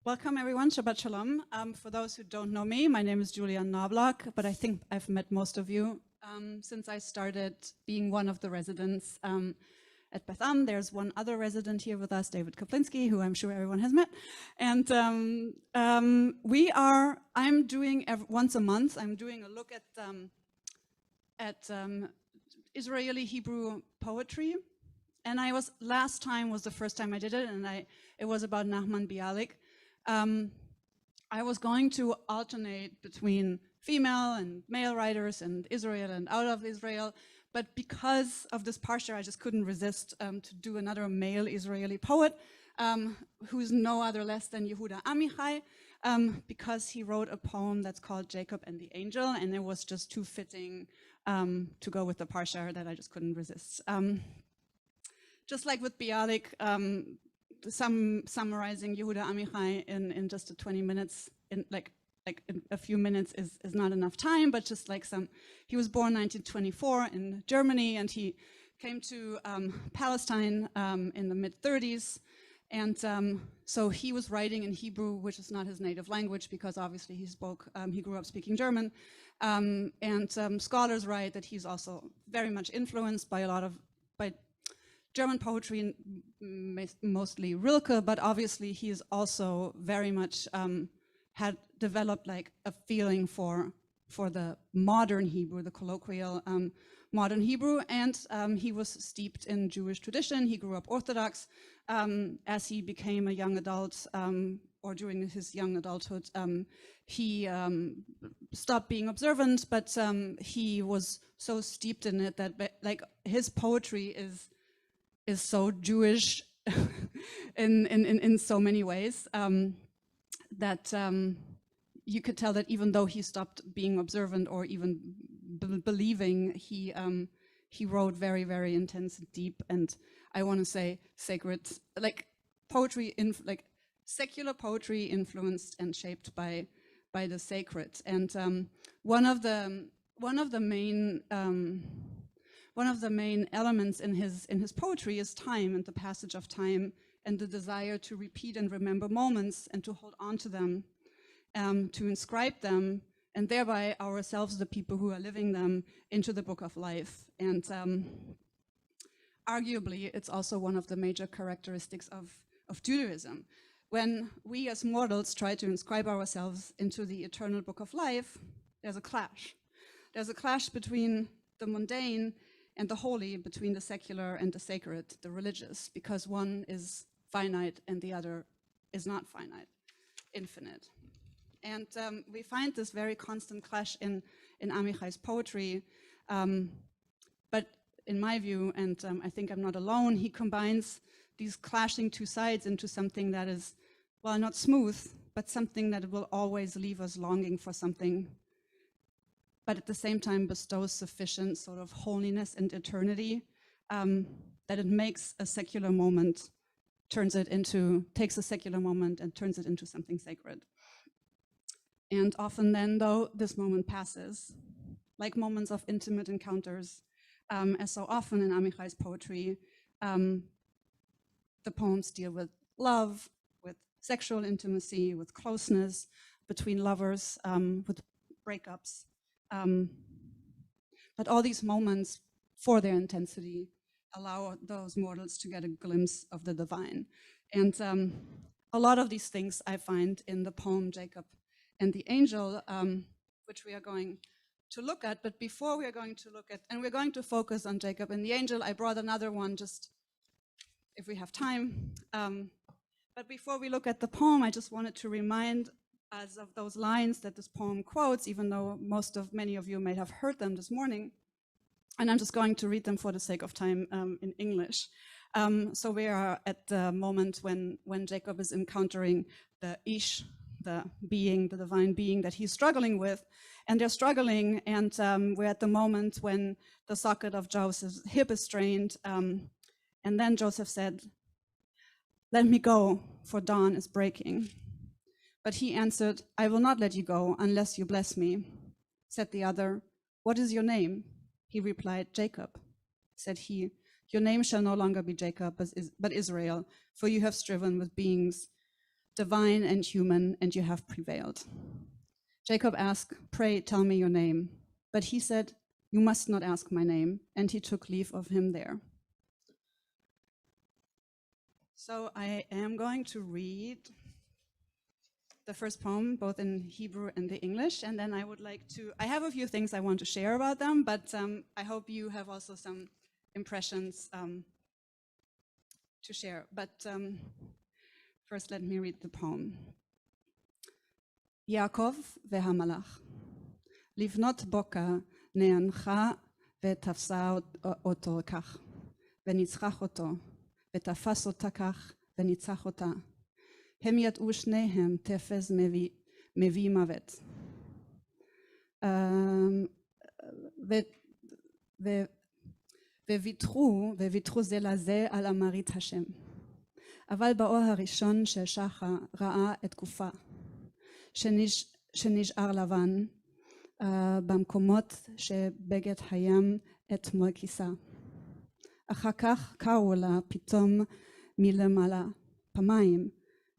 Welcome everyone, Shabbat Shalom. For those who don't know me, my name is Julia Knobloch, but I think I've met most of you since I started being one of the residents at Beth. There's one other resident here with us, David Kaplinsky, who I'm sure everyone has met. And I'm doing once a month, I'm doing a look at Israeli Hebrew poetry. And last time was the first time I did it, and it was about Nachman Bialik. I was going to alternate between female and male writers and Israel and out of Israel, but because of this parsha, I just couldn't resist to do another male Israeli poet, who's no other less than Yehuda Amichai, because he wrote a poem that's called Jacob and the Angel, and it was just too fitting to go with the parsha that I just couldn't resist. Just like with Bialik, summarizing Yehuda Amichai in just 20 minutes, in a few minutes is not enough time, but just like he was born 1924 in Germany, and he came to Palestine in the mid-30s, and so he was writing in Hebrew, which is not his native language, because obviously he grew up speaking German, and scholars write that he's also very much influenced by by German poetry, mostly Rilke, but obviously he is also very much had developed like a feeling for the modern Hebrew, the colloquial modern Hebrew, and he was steeped in Jewish tradition. He grew up Orthodox. As he became a young adult, or during his young adulthood, he stopped being observant, but he was so steeped in it that like his poetry is so Jewish in so many ways that you could tell that even though he stopped being observant or even believing, he wrote very, very intense, deep, and I want to say sacred, like poetry, like secular poetry influenced and shaped by the sacred. And one of the main elements in his poetry is time and the passage of time and the desire to repeat and remember moments and to hold on to them, to inscribe them, and thereby ourselves, the people who are living them, into the book of life. And arguably, it's also one of the major characteristics of Judaism. When we as mortals try to inscribe ourselves into the eternal book of life, there's a clash. There's a clash between the mundane and the holy, between the secular and the sacred, the religious, because one is finite and the other is not finite, infinite. And we find this very constant clash in Amichai's poetry, but in my view, and I think I'm not alone, he combines these clashing two sides into something that is, well, not smooth, but something that will always leave us longing for something, but at the same time bestows sufficient sort of holiness and eternity that it makes a secular moment, takes a secular moment and turns it into something sacred. And often then, though, this moment passes, like moments of intimate encounters, as so often in Amichai's poetry, the poems deal with love, with sexual intimacy, with closeness between lovers, with breakups. But all these moments, for their intensity, allow those mortals to get a glimpse of the divine. And a lot of these things I find in the poem Jacob and the Angel, which we are going to look at. But before we are going to look at, and we're going to focus on Jacob and the Angel, I brought another one just if we have time. But before we look at the poem, I just wanted to remind us of those lines that this poem quotes, even though many of you may have heard them this morning. And I'm just going to read them for the sake of time in English. So we are at the moment when Jacob is encountering the Ish, the being, the divine being that he's struggling with. And they're struggling, and we're at the moment when the socket of Joseph's hip is strained. And then Joseph said, "Let me go, for dawn is breaking." But he answered, "I will not let you go unless you bless me." Said the other, "What is your name?" He replied, "Jacob." Said he, "Your name shall no longer be Jacob, but Israel, for you have striven with beings divine and human, and you have prevailed. Jacob asked, "Pray, tell me your name." But he said, "You must not ask my name," and he took leave of him there. So I am going to read the first poem, both in Hebrew and the English, and then I would like to, I have a few things I want to share about them, but I hope you have also some impressions to share. But first, let me read the poem. Yaakov והמלאך. לבנות בוקר נענך ותפסה אותו כך, וניצח אותו, ותפס אותה כך, וניצח אותה. הם ידעו שניהם תפס מביא מוות. וויתרו זה לזה על אמרית השם. אבל באור הראשון של שחר ראה את גופה, שנשאר לבן במקומות שבגד הים אתמול כיסה. אחר כך קראו לה פתאום מלמעלה פעמיים,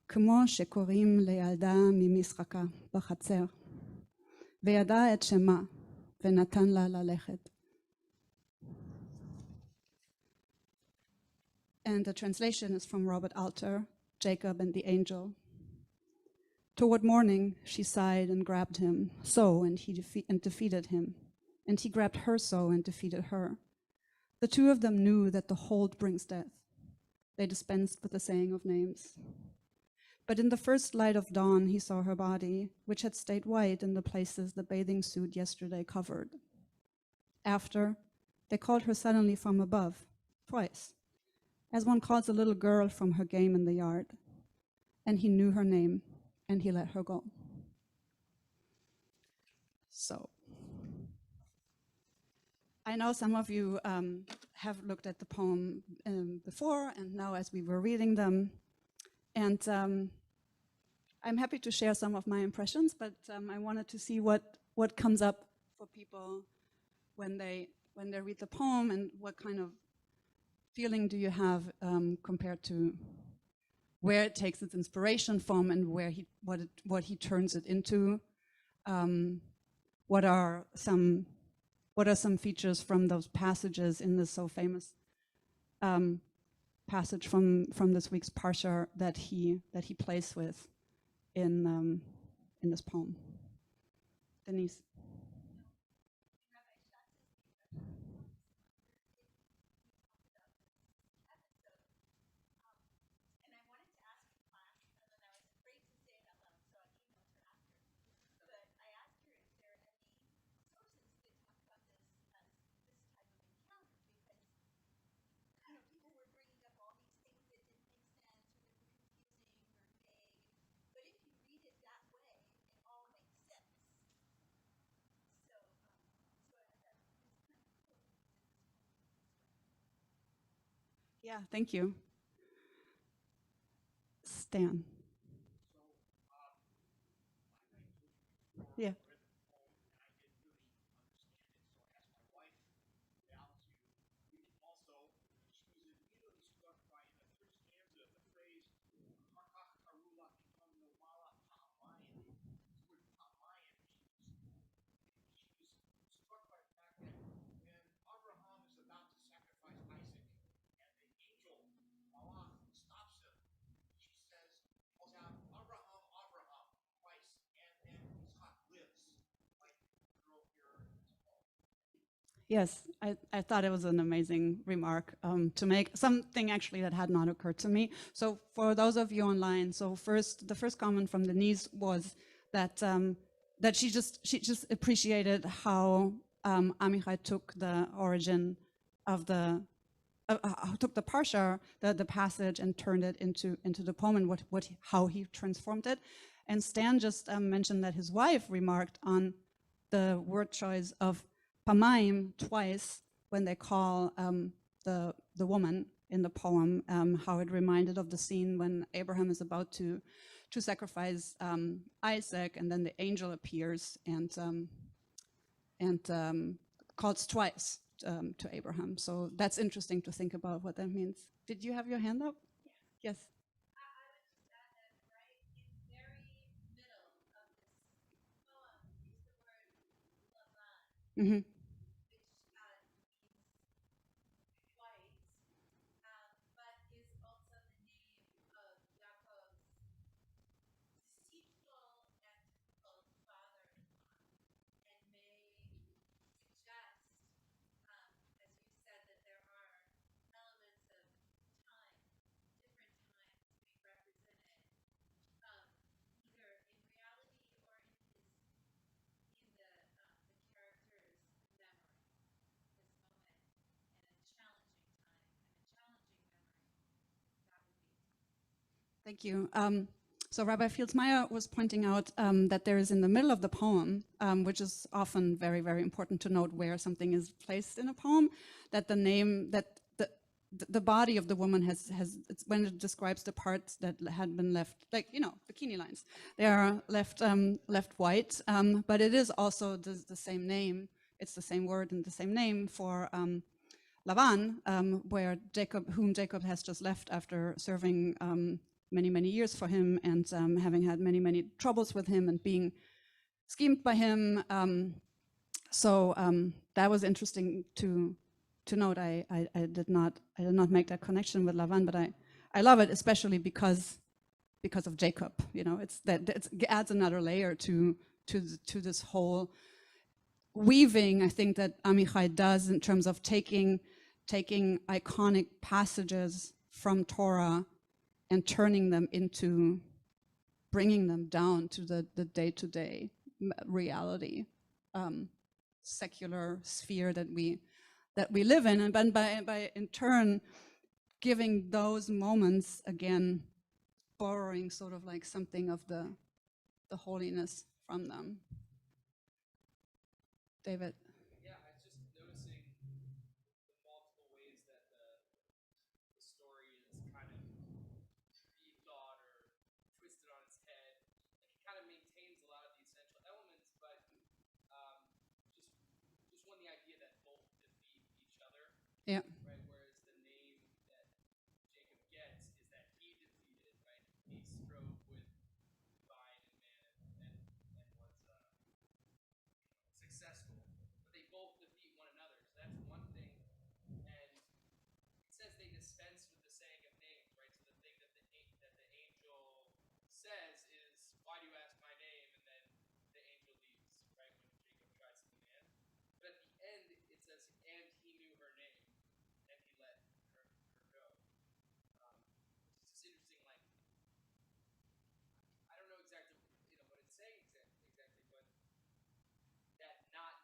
כמו שקוראים לילדה ממשחקה בחצר, וידע את שמה ונתן לה ללכת. And the translation is from Robert Alter, Jacob and the Angel. Toward morning, she sighed and grabbed him so, and he defeated him. And he grabbed her so and defeated her. The two of them knew that the hold brings death. They dispensed with the saying of names. But in the first light of dawn, he saw her body, which had stayed white in the places the bathing suit yesterday covered. After, they called her suddenly from above, twice, as one calls a little girl from her game in the yard. And he knew her name, and he let her go. So, I know some of you have looked at the poem before, and now as we were reading them. And I'm happy to share some of my impressions, but I wanted to see what comes up for people when they read the poem, and what kind of feeling do you have compared to where it takes its inspiration from, and what he turns it into. What are some features from those passages in this so famous passage from this week's parsha that he plays with in this poem? Denise. Yeah, thank you. Stan. Yeah. Yes, I thought it was an amazing remark to make, something actually that had not occurred to me. So for those of you online, so the first comment from Denise was that that she just appreciated how Amichai took the origin of took the parsha, the passage, and turned it into the poem, and how he transformed it. And Stan just mentioned that his wife remarked on the word choice of pamayim, twice, when they call the woman in the poem, how it reminded of the scene when Abraham is about to sacrifice Isaac, and then the angel appears and calls twice to Abraham. So that's interesting to think about what that means. Did you have your hand up? Yes. Mm-hmm. Thank you. So Rabbi Fields-Meyer was pointing out that there is in the middle of the poem, which is often very, very important to note where something is placed in a poem, that the name, that the body of the woman has it's when it describes the parts that had been left, like, you know, bikini lines, they are left left white, but it is also the same name. It's the same word and the same name for Lavan, where whom Jacob has just left after serving many, many years for him and having had many, many troubles with him and being schemed by him. So that was interesting to note. I did not make that connection with Lavan, but I love it, especially because of Jacob. You know, it adds another layer to this whole weaving, I think, that Amichai does in terms of taking iconic passages from Torah and turning them into, bringing them down to the day-to-day reality, secular sphere that we live in, and then by in turn giving those moments again, borrowing sort of like something of the holiness from them. David. Yeah. Right, whereas the name that Jacob gets is that he defeated, right? He strove with divine and man and was successful. But they both defeat one another, so that's one thing. And it says they dispense with the saying of names, right? So the thing that the angel says is, "Why do you ask my name?" And then the angel leaves, right? When Jacob tries to command. But at the end, it says, "And he knew her name." And he let her go. Which is just interesting, like, I don't know exactly, what it's saying exactly, but that not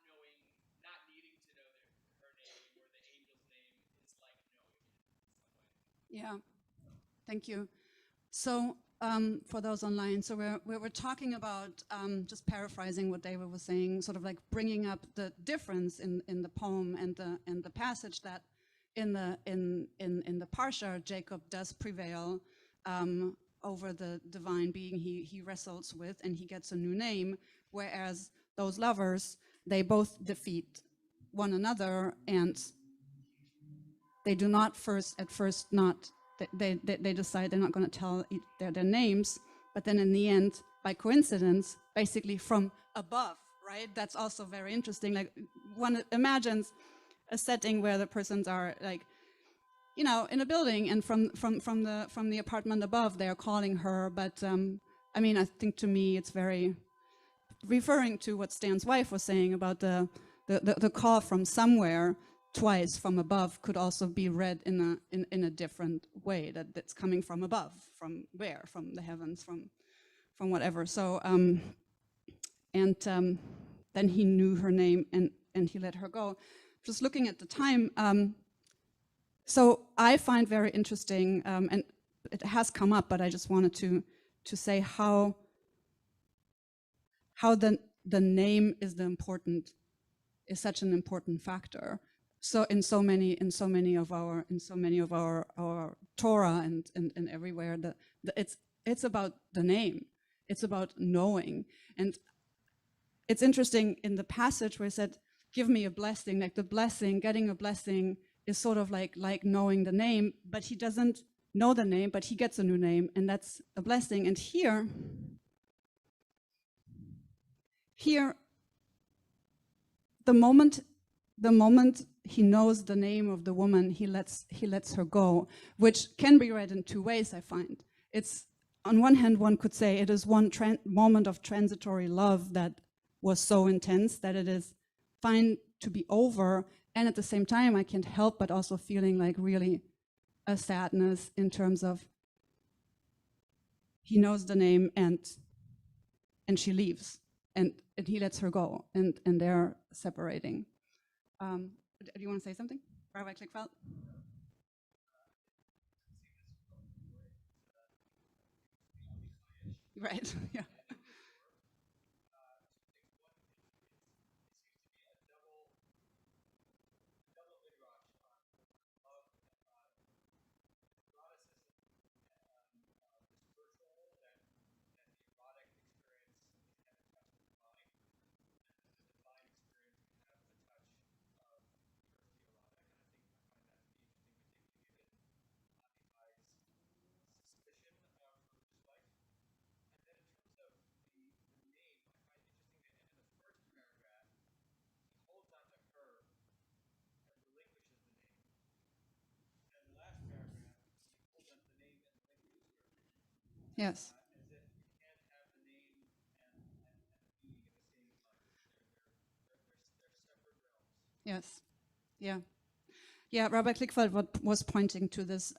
needing to know her name or the angel's name is like knowing it in some way. Yeah, thank you. So for those online, so we're talking about, just paraphrasing what David was saying, sort of like bringing up the difference in the poem and the passage, that in the Parsha, Jacob does prevail over the divine being he wrestles with, and he gets a new name, whereas those lovers, they both defeat one another, and they do not at first not, they decide they're not going to tell their names, but then in the end, by coincidence, basically from above, right? That's also very interesting. Like, one imagines a setting where the persons are like, you know, in a building, and from the apartment above, they are calling her. But I mean, I think to me, it's very referring to what Stan's wife was saying about the call from somewhere twice from above could also be read in a different way, that's coming from above, from where, from the heavens, from whatever. So then he knew her name, and he let her go. Just looking at the time, so I find very interesting, and it has come up, but I just wanted to say how the name is such an important factor. So in so many of our Torah and everywhere, it's about the name. It's about knowing. And it's interesting in the passage where it said, "Give me a blessing." Like, the blessing, getting a blessing, is sort of like knowing the name, but he doesn't know the name, but he gets a new name, and that's a blessing. And here the moment he knows the name of the woman, he lets her go, which can be read in two ways, I find. It's, on one hand, one could say it is one moment of transitory love that was so intense that it is fine to be over, and at the same time I can't help but also feeling like really a sadness in terms of he knows the name and she leaves, and he lets her go, and they're separating. Do you want to say something, Rabbi Klickfeld? Right. Yeah. Yes. Yes. Yeah. Yeah, Rabbi Klickfeld was pointing to this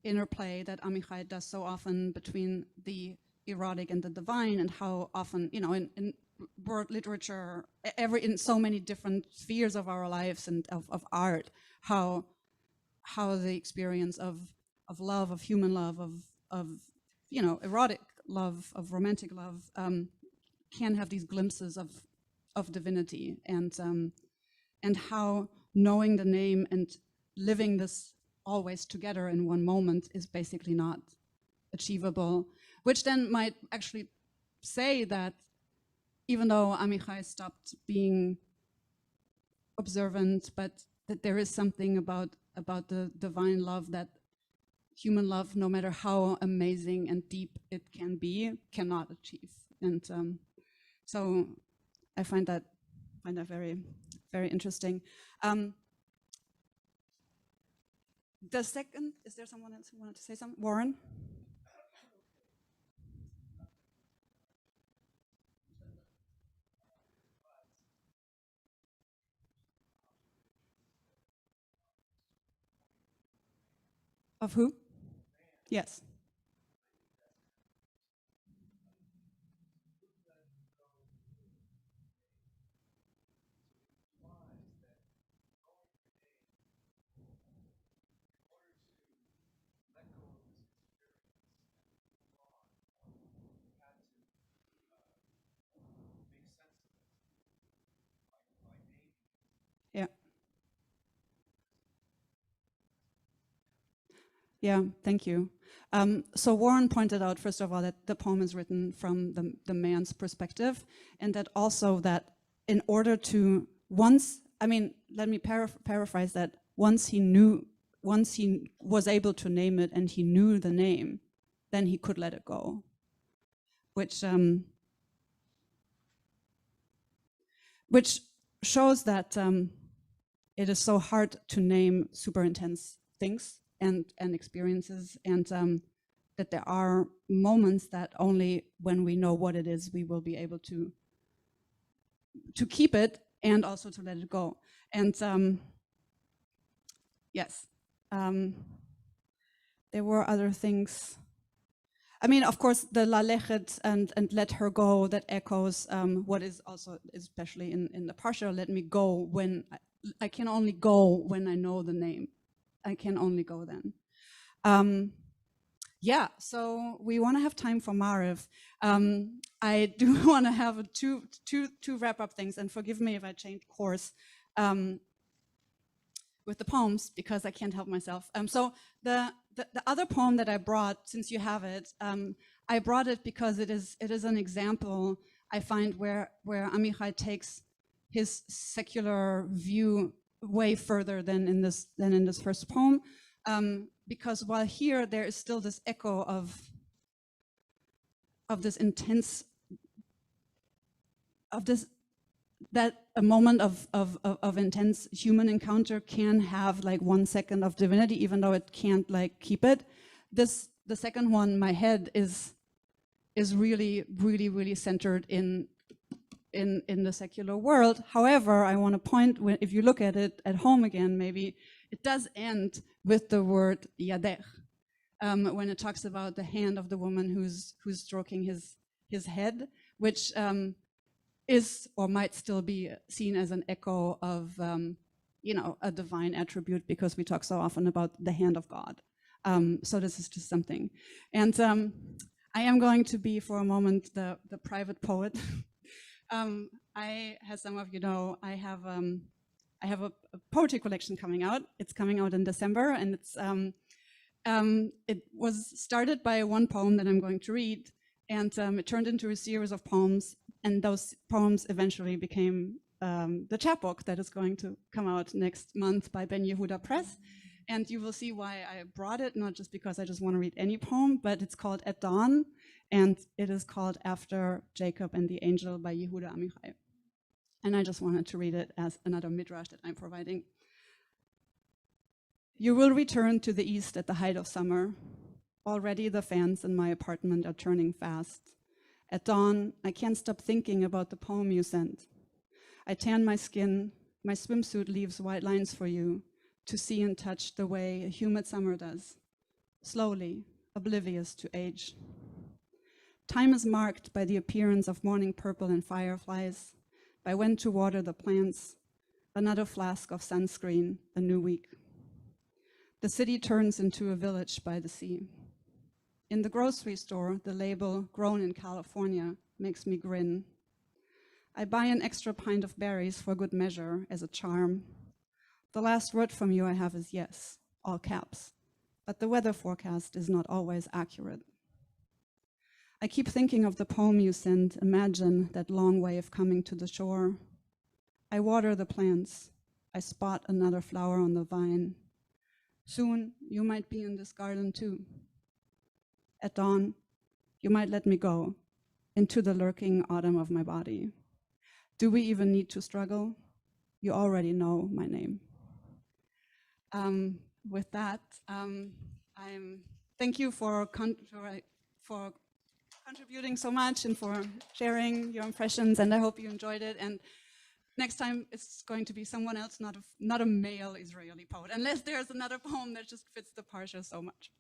interplay that Amichai does so often between the erotic and the divine, and how often, in word literature, in so many different spheres of our lives and of art, how the experience of love, of human love, of erotic love, of romantic love, can have these glimpses of divinity, and how knowing the name and living this always together in one moment is basically not achievable, which then might actually say that even though Amichai stopped being observant, but that there is something about the divine love that human love, no matter how amazing and deep it can be, cannot achieve. And so I find that very, very interesting. The second, is there someone else who wanted to say something? Warren? Of who? Yes. Yeah. Yeah, thank you. So Warren pointed out, first of all, that the poem is written from the man's perspective, and that also that in order to let me paraphrase that, once he was able to name it and he knew the name, then he could let it go, which shows that it is so hard to name super intense things and experiences, and that there are moments that only when we know what it is we will be able to keep it and also to let it go. And yes, there were other things. I mean, of course, the lalechet and let her go, that echoes what is also, especially in the parsha, let me go when I can only go when I know the name. I can only go then. Yeah, so we want to have time for Mariv. I do want to have two wrap up things, and forgive me if I change course with the poems, because I can't help myself. So the other poem that I brought, since you have it, I brought it because it is an example, I find, where Amichai takes his secular view way further than in this first poem, because while here there is still this echo of this intense, of this that a moment of intense human encounter can have like 1 second of divinity, even though it can't like keep it. The second one, my head is really, really, really centered in the secular world. However, I want to point, if you look at it at home again, maybe it does end with the word yadech, when it talks about the hand of the woman who's stroking his head, which is or might still be seen as an echo of a divine attribute, because we talk so often about the hand of God. So this is just something. And I am going to be for a moment the private poet. As some of you know, I have a poetry collection coming out. It's coming out in December, and it was started by one poem that I'm going to read, and it turned into a series of poems, and those poems eventually became the chapbook that is going to come out next month by Ben Yehuda Press. And you will see why I brought it, not just because I just want to read any poem, but it's called At Dawn, and it is called After Jacob and the Angel by Yehuda Amichai. And I just wanted to read it as another midrash that I'm providing. You will return to the east at the height of summer. Already the fans in my apartment are turning fast. At dawn, I can't stop thinking about the poem you sent. I tan my skin, my swimsuit leaves white lines for you, to see and touch the way a humid summer does, slowly, oblivious to age. Time is marked by the appearance of morning purple and fireflies, by when to water the plants, another flask of sunscreen, a new week. The city turns into a village by the sea. In the grocery store, the label, grown in California, makes me grin. I buy an extra pint of berries for good measure as a charm. The last word from you I have is yes, all caps, but the weather forecast is not always accurate. I keep thinking of the poem you sent, imagine that long wave coming to the shore. I water the plants, I spot another flower on the vine. Soon you might be in this garden too. At dawn, you might let me go into the lurking autumn of my body. Do we even need to struggle? You already know my name. With that, thank you for contributing so much and for sharing your impressions, and I hope you enjoyed it. And next time it's going to be someone else, not a male Israeli poet, unless there's another poem that just fits the parsha so much.